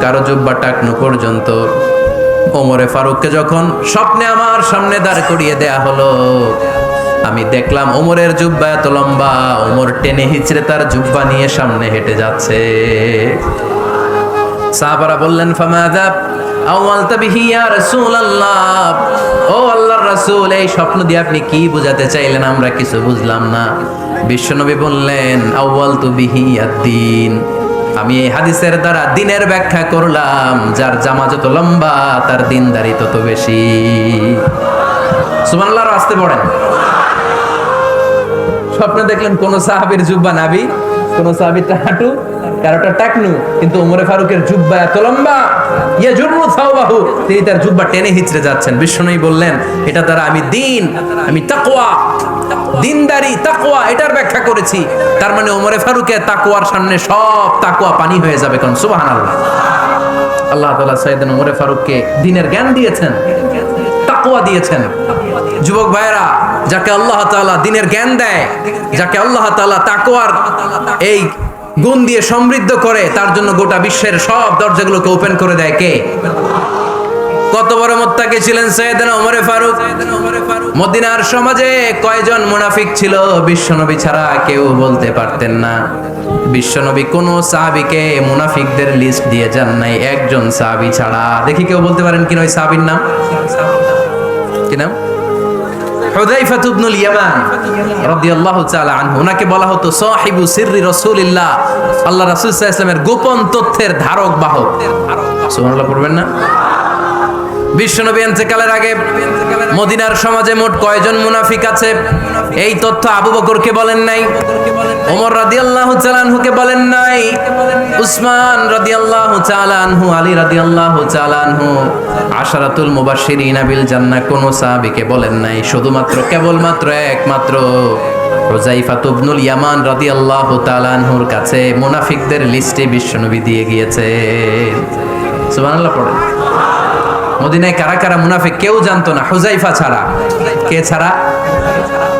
কারো জুব্বা টাকনু পর্যন্ত। ওমরে ফারুককে যখন স্বপ্নে আমার সামনে দাঁড় করিয়ে দেয়া হলো, আমি দেখলাম ওমরের জুব্বা এত লম্বা, ওমর টেনে হিচড়ে তার জুব্বা নিয়ে সামনে হেঁটে যাচ্ছে। সাহাবারা বললেন, ফামাযা আওয়ালতা বিহি ইয়া রাসূলুল্লাহ, ও আল্লাহর রাসূল, এই স্বপ্ন দিয়ে আপনি কি বোঝাতে চাইলেন, আমরা কিছু বুঝলাম না। বিশ্বনবী বললেন, আওয়ালতু বিহি আদ-দ্বীন, আমি এই হাদিসের দ্বারা দ্বীনের ব্যাখ্যা করলাম, যার জামা যত লম্বা তার দ্বীনদারি তত বেশি। সুবহানাল্লাহ, আসতে পড়েন। স্বপ্নে দেখলেন কোন সাহাবীর জুব্বা নাভি, কোন সাহাবীর হাঁটু, কারোটা টাকনু, কিন্তু ওমরে ফারুকের জুব্বা এত লম্বা, ইয়াজুরু সাওবাহু, তিনি তার জুব্বা টেনে হিচড়ে যাচ্ছেন। বিশ্বনবী বললেন, এটা দ্বারা আমি দ্বীন, আমি তাকওয়া, দ্বীনদারি, তাকওয়া, এটার ব্যাখ্যা করেছি। তার মানে ওমরে ফারুকের তাকওয়ার সামনে সব তাকওয়া পানি হয়ে যাবে। কোন সুবহানাল্লাহ। আল্লাহ তাআলা সাইয়েদনা ওমরে ফারুককে দ্বীনের জ্ঞান দিয়েছেন, তাকওয়া দিয়েছেন। যুবক ভাইরা, যাকে আল্লাহ তাআলা দ্বীনের জ্ঞান দেয়, যাকে আল্লাহ তাআলা তাকওয়ার এই গুণ দিয়ে সমৃদ্ধ করে, তার জন্য গোটা বিশ্বের সব দরজাগুলোকে ওপেন করে দেয় কে? কত বড় মুত্তাকি ছিলেন সাইয়েদনা ওমরে ফারুক। মদিনার সমাজে কয়জন মুনাফিক ছিল বিশ্বনবী ছাড়া কেউ বলতে পারতেন না। বিশ্বনবী কোন সাহাবীকে মুনাফিকদের লিস্ট দিয়ে যান নাই, একজন সাহাবী ছাড়া। দেখি কেউ বলতে পারেন কিনা ওই সাহাবীর নাম? কি নাম? হুযায়ফা ইবনুল ইয়ামান রাদিয়াল্লাহু তাআলা আনহু। ওনাকে বলা হতো সাহিবু সিররি রাসূলিল্লাহ, আল্লাহ রাসূল সাল্লাল্লাহু আলাইহি ওয়াসাল্লামের গোপন তথ্যের ধারক বাহক। সুবহানাল্লাহ পড়বেন না? বিশ্বনবী ইন্তেকালের আগে মদিনার সমাজে মোট কয়জন মুনাফিক আছে, এই তথ্য আবু বকরকে বলেন নাই, ওমর রাদিয়াল্লাহু তাআলা আনহুকে বলেন নাই, উসমান রাদিয়াল্লাহু তাআলা আনহু, আলী রাদিয়াল্লাহু তাআলা আনহু, আশারাতুল মুবাশশিরিনা বিল জান্নাহ কোন সাহাবীকে বলেন নাই। শুধুমাত্র কেবলমাত্র একমাত্র হুযায়ফা ইবনুল ইয়ামান রাদিয়াল্লাহু তাআলা আনহুর কাছে মুনাফিকদের লিস্টে বিশ্বনবী দিয়ে গিয়েছেন। সুবহানাল্লাহ পড়েন। মদিনায় কারা কারা মুনাফিক কেউ জানতো না হুযায়ফা ছাড়া। কে ছাড়া?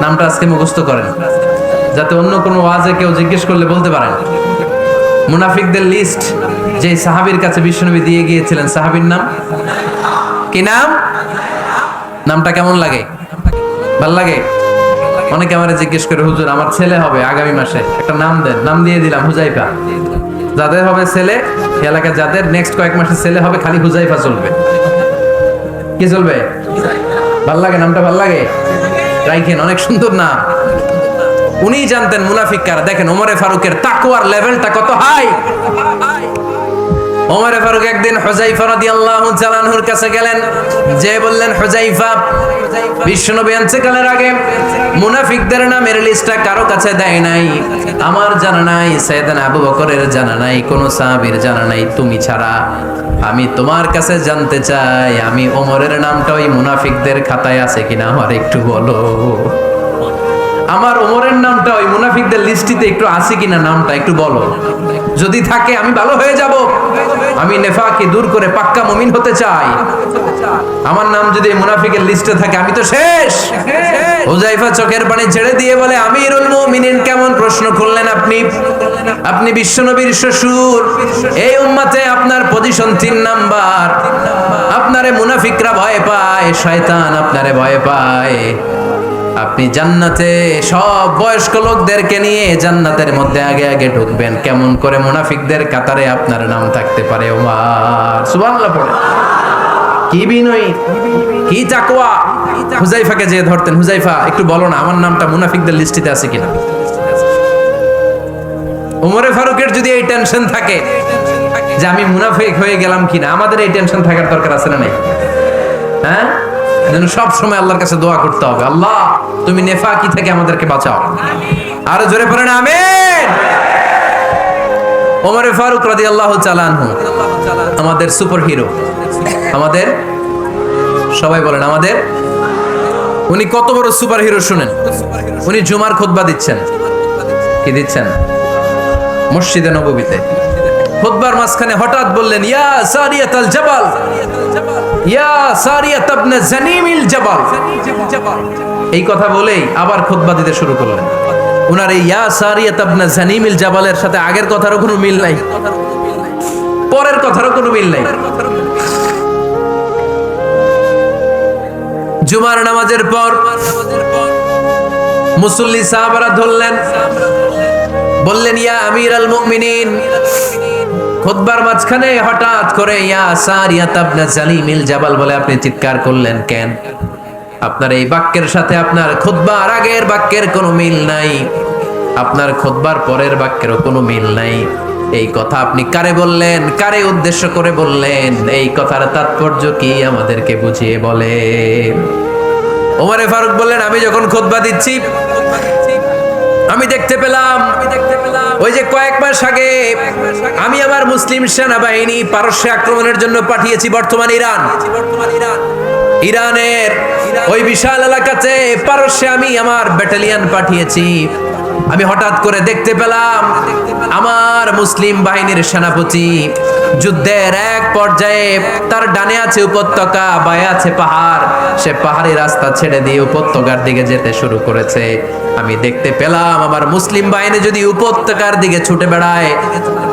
নামটা আজকে মুখস্থ করেন, যাতে অন্য কোনো ওয়াজে কেউ জিজ্ঞেস করলে বলতে পারেন। মুনাফিকদের লিস্ট যে সাহাবীর কাছে বিশ্বনবী দিয়ে গিয়েছিলেন, সাহাবীর নাম কি? নাম? নামটা কেমন লাগে? ভাল লাগে? অনেকে আমারে জিজ্ঞেস করে, হুজুর আমার ছেলে হবে আগামী মাসে, একটা নাম দেন। নাম দিয়ে দিলাম হুযায়ফা। যাদের হবে ছেলে, এলাকায় যাদের নেক্সট কয়েক মাসে ছেলে হবে, খালি হুযায়ফা চলবে। কি চলবে? ভাল লাগে? নামটা ভাল লাগে? রাইখেন, অনেক সুন্দর নাম। উনি জানতেন মুনাফিক কারা। দেখেন ওমরে ফারুকের তাকওয়ার লেভেলটা কত হাই। ওমর ফারুক একদিন হুযায়ফা রাদিয়াল্লাহু তাআলা আনহুর কাছে গেলেন, যে বললেন, হুযায়ফা, বিশ্বনবী ইন্তেকালের আগে মুনাফিকদের নামের লিস্টটা কারো কাছে দেয় নাই, আমার জানা নাই, সাইয়েদনা আবু বকরের জানা নাই, কোন সাহাবীর জানা নাই, তুমি ছাড়া। আমি তোমার কাছে জানতে চাই, আমি ওমরের নামটা ওই মুনাফিকদের খাতায় আছে কিনা আমার একটু বলো। আমার ওমরের নামটা ওই মুনাফিকদের লিস্টিতে একটু আছে কিনা, নামটা একটু বলো। যদি থাকে আমি ভালো হয়ে যাব, আমি নেফাকি দূর করে পাক্কা মুমিন হতে চাই। আমার নাম যদি মুনাফিকের লিস্টে থাকে আমি তো শেষ। হুযায়ফা চোখের পানি ছেড়ে দিয়ে বলে, আমিরুল মুমিনিন, কেমন প্রশ্ন করলেন আপনি? আপনি বিশ্বনবীর শ্বশুর, এই উম্মতে আপনার পজিশন 3 নাম্বার। আপনারে মুনাফিকরা ভয় পায়, শয়তান আপনারে ভয় পায়। আপনি জান্নাতে সব বয়স্ক লোকদেরকে নিয়ে জান্নাতের মধ্যে আগে আগে ঢুকবেন, কেমন করে মুনাফিকদের কাতারে আপনার নাম থাকতে পারে? ওমর সুবহানাল্লাহ পড়ে। কি বিনয়ী, কি তাকওয়া। হুযায়ফাকে যে ধরতেন, হুযায়ফা একটু বলো না আমার নামটা মুনাফিকদের লিস্টিতে আছে কিনা। ওমরে ফারুকের যদি এই টেনশন থাকে যে আমি মুনাফিক হয়ে গেলাম কিনা, আমাদের এই টেনশন থাকার দরকার আছে না নাই? হ্যাঁ, যেন সব সময় আল্লাহর কাছে দোয়া করতে হবে, আল্লাহ তুমি নেফাকি থেকে আমাদেরকে বাঁচাও। আরো জোরে পড়েন আমিন। ওমর ফারুক রাদিয়াল্লাহু তাআলা আনহু আমাদের সুপার হিরো, আমাদের সবাই বলেন আমাদের। উনি কত বড় সুপার হিরো শুনেন। উনি জুমার খুতবা দিচ্ছেন, কি দিচ্ছেন? মসজিদে নববীতে। খুতবার মাঝখানে হঠাৎ বললেন, ইয়া সারিয়াতাল জাবাল, ইয়া সারিয়াত ইবনে জানিমিল জাবাল। এই কথা বলেই আবার খুতবা দিতে শুরু করলেন। উনার এই ইয়া সারিয়াত ইবনে জানিমিল জাবালের সাথে আগের কথারও কোনো মিল নাই, পরের কথারও কোনো মিল নাই। জুমার নামাজের পর মুসল্লি সাহাবারা ধরলেন, বললেন, ইয়া আমিরাল মুমিনিন। খুতবার মাঝখানে হঠাৎ করে ইয়া সারিয়াত ইবনে জালিমিল জাবাল বলে আপনি চিৎকার করলেন কেন? আপনার এই বাক্যের সাথে আপনার খুতবার আগের বাক্যের কোনো মিল নাই, আপনার খুতবার পরের বাক্যেরও কোনো মিল নাই। এই কথা আপনি কারে বললেন, কারে উদ্দেশ্য করে বললেন? এই কথার তাৎপর্য কি আমাদেরকে বুঝিয়ে বলেন। ওমরে ফারুক বললেন, আমি যখন খুতবা দিচ্ছি আমি দেখতে পেলাম ওই যে কয়েক মাস আগে আমি আমার মুসলিম সেনাবাহিনী পারস্যে আক্রমণের জন্য পাঠিয়েছি, বর্তমান ইরানের ওই বিশাল এলাকাতে পারস্যে আমি আমার ব্যাটালিয়ন পাঠিয়েছি। আমি হঠাৎ করে দেখতে পেলাম আমার মুসলিম বাহিনীর সেনাপতি যুদ্ধের এক পর্যায়ে তার ডানে আছে উপত্যকা, বায়ে আছে পাহাড়, সে পাহাড়ি রাস্তা ছেড়ে দিয়ে উপত্যকার দিকে যেতে শুরু করেছে। আমি দেখতে পেলাম আমার মুসলিম বাহিনী যদি উপত্যকার দিকে ছুটে বেড়ায়,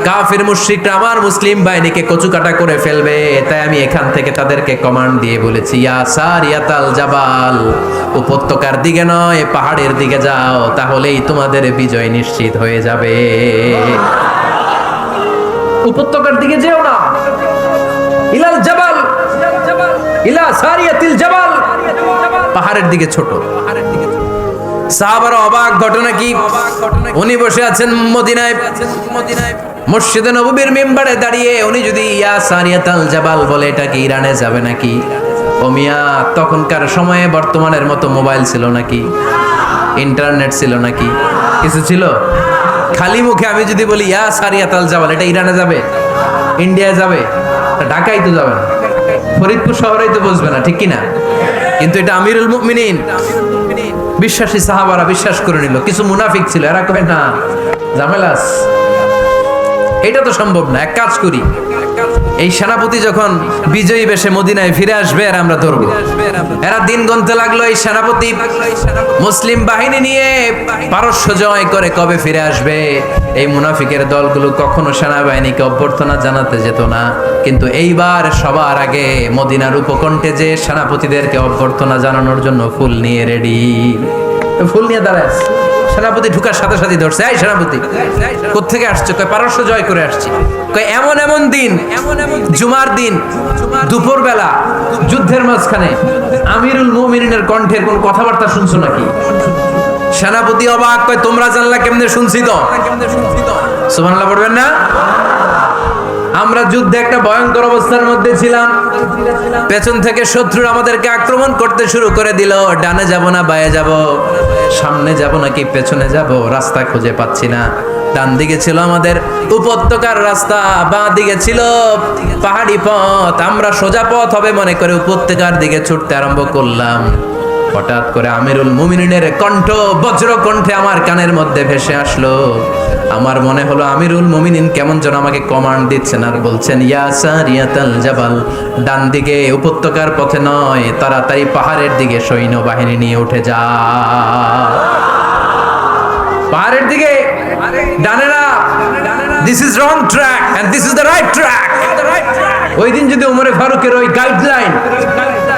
কাফির মুশরিকরা আমার মুসলিম বাহিনীকে কচুকাটা করে ফেলবে। তাই আমি এখান থেকে তাদেরকে কমান্ড দিয়ে বলেছি, ইয়া সারিয়াতাল জাবাল, উপত্যকার দিকে নয় পাহাড়ের দিকে যাও, তাহলেই তোমাদের বিজয় নিশ্চিত হয়ে যাবে। উপত্যকার দিকে যেও না, ইলাল জাবাল, ইলা সারিয়াতিল জাবাল, পাহাড়ের দিকে ছোট। সাহাবারা অবাক, ঘটনা কি? উনি বসে আছেন মদিনায়, মসজিদে নববীর মিম্বারে দাঁড়িয়ে। উনি যদি ইয়া সারিয়াতাল জাবাল বলে, এটা কি ইরানে যাবে নাকি? ও মিয়া, তখনকার সময়ে বর্তমানের মতো মোবাইল ছিল নাকি? ইন্টারনেট ছিল নাকি? কিছু ছিল? খালি মুখে আমি যদি বলি ইয়া সারিয়াতাল জাবাল, এটা ইরানে যাবে, ইন্ডিয়ায় যাবে, ঢাকাই তো যাবে না, ফরিদপুর শহরেই তো বসবে না, ঠিক কিনা? কিন্তু এটা আমিরুল মুমিনিন, বিশ্বাসী সাহাবারা বিশ্বাস করে নিল। কিছু মুনাফিক ছিল, এরা কয় না ঝামেলাস, এটা তো সম্ভব না। এক কাজ করি, এই সেনাপতি যখন বিজয়ী বেশে মদিনায় ফিরে আসবে আর আমরা ধরবো। এরা দিন গুনতে লাগলো, এই সেনাপতি মুসলিম বাহিনী নিয়ে পারস্য জয় করে কবে ফিরে আসবে। এই মুনাফিকের দলগুলো কখনো সেনাবাহিনীকে অভ্যর্থনা জানাতে যেত না, কিন্তু এইবার সবার আগে মদিনার উপকণ্ঠে যে সেনাপতিদেরকে অভ্যর্থনা জানানোর জন্য ফুল নিয়ে রেডি, ফুল নিয়ে দাঁড়ায়। সেনাপতি ঢুকার সাথে সাথে ধরছে, এই সেনাপতি কোত্থেকে আসছে? কয় পারস্য জয় করে আসছি। কয় এমন এমন দিন, জুমার দিন দুপুর বেলা যুদ্ধের মাঝখানে আমিরুল মুমিনিনের কণ্ঠের কোন কথাবার্তা শুনছো নাকি? সেনাপতি অবাক, কয় তোমরা জানলা কেমনে? শুনছি তো। সুবহানাল্লাহ পড়বেন না? আমরা যুদ্ধে একটা ভয়ঙ্কর অবস্থার মধ্যে ছিলাম। পেছন থেকে শত্রু আমাদেরকে আক্রমণ করতে শুরু করে দিল। ডানে যাব না বায়ে যাব, সামনে যাব নাকি পেছনে যাব, রাস্তা খুঁজে পাচ্ছি না। ডান দিকে ছিল আমাদের উপত্যকার রাস্তা, বাঁ দিকে ছিল পাহাড়ি পথ। আমরা সোজা পথ হবে মনে করে উপত্যকার দিকে ছুটতে আরম্ভ করলাম। হঠাৎ করে আমিরুল মুমিনিনের কণ্ঠ বজ্র কণ্ঠে আমার কানের মধ্যে ভেসে আসলো। আমার মনে হলো আমিরুল মুমিনিন কেমন যেন আমাকে কমান্ড দিচ্ছেন আর বলছেন, ইয়া সারিয়াতাল জাবাল, ডান দিকে উপত্যকার পথে নয়, তাড়াতাড়ি পাহাড়ের দিকে সৈন্যবাহিনী নিয়ে উঠে যা। পাহাড়ের দিকে, ডানে না। This is wrong track and this is the right track. ওই দিন যদি ওমরে ফারুকের ওই গাইডলাইন,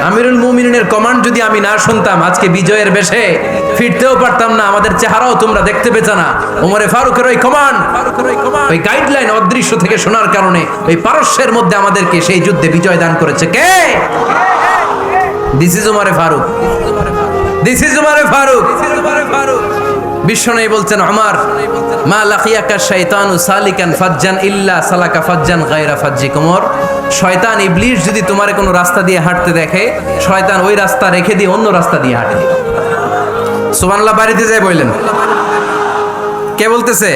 আমিরুল মুমিনিনের কমান্ড যদি আমি না শুনতাম, আজকে বিজয়ের বেশে ফিরতেও পারতাম না, আমাদের চেহারাও তোমরা দেখতে পেতে না। ওমরে ফারুকের ওই কমান্ড, ওই গাইডলাইন অদৃশ্য থেকে শোনার কারণে ওই পারস্যের মধ্যে আমাদেরকে সেই যুদ্ধে বিজয় দান করেছে কে? দিস ইজ ওমরে ফারুক, দিস ইজ ওমরে ফারুক। বিশ্বনবী বলছেন, ওমর, মা লাকিয়াকা শাইতানু সালিকান ফাজ্জান ইল্লা সালাকা ফাজ্জান গায়রা ফাজ্জিক। ওমর, শয়তান ইবলিস যদি তোমার কোনো রাস্তা দিয়ে হাঁটতে দেখে, শয়তান ওই রাস্তা রেখে দিয়ে অন্য রাস্তা দিয়ে হাঁটে। সুবহানাল্লাহ। বাড়িতে যাই বললেন। কে বলতেছে?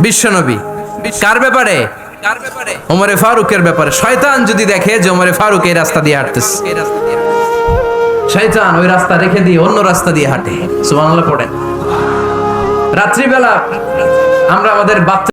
বিশ্বনবী। কার ব্যাপারে? ওমরে ফারুকের ব্যাপারে। শয়তান যদি দেখে যে ওমরে ফারুক এই রাস্তা দিয়ে হাঁটতেছে, শয়তান ওই রাস্তা রেখে দিয়ে অন্য রাস্তা দিয়ে হাঁটে। সুবহানাল্লাহ পড়েন। রাত্রিবেলা আমরা আমাদের বাচ্চা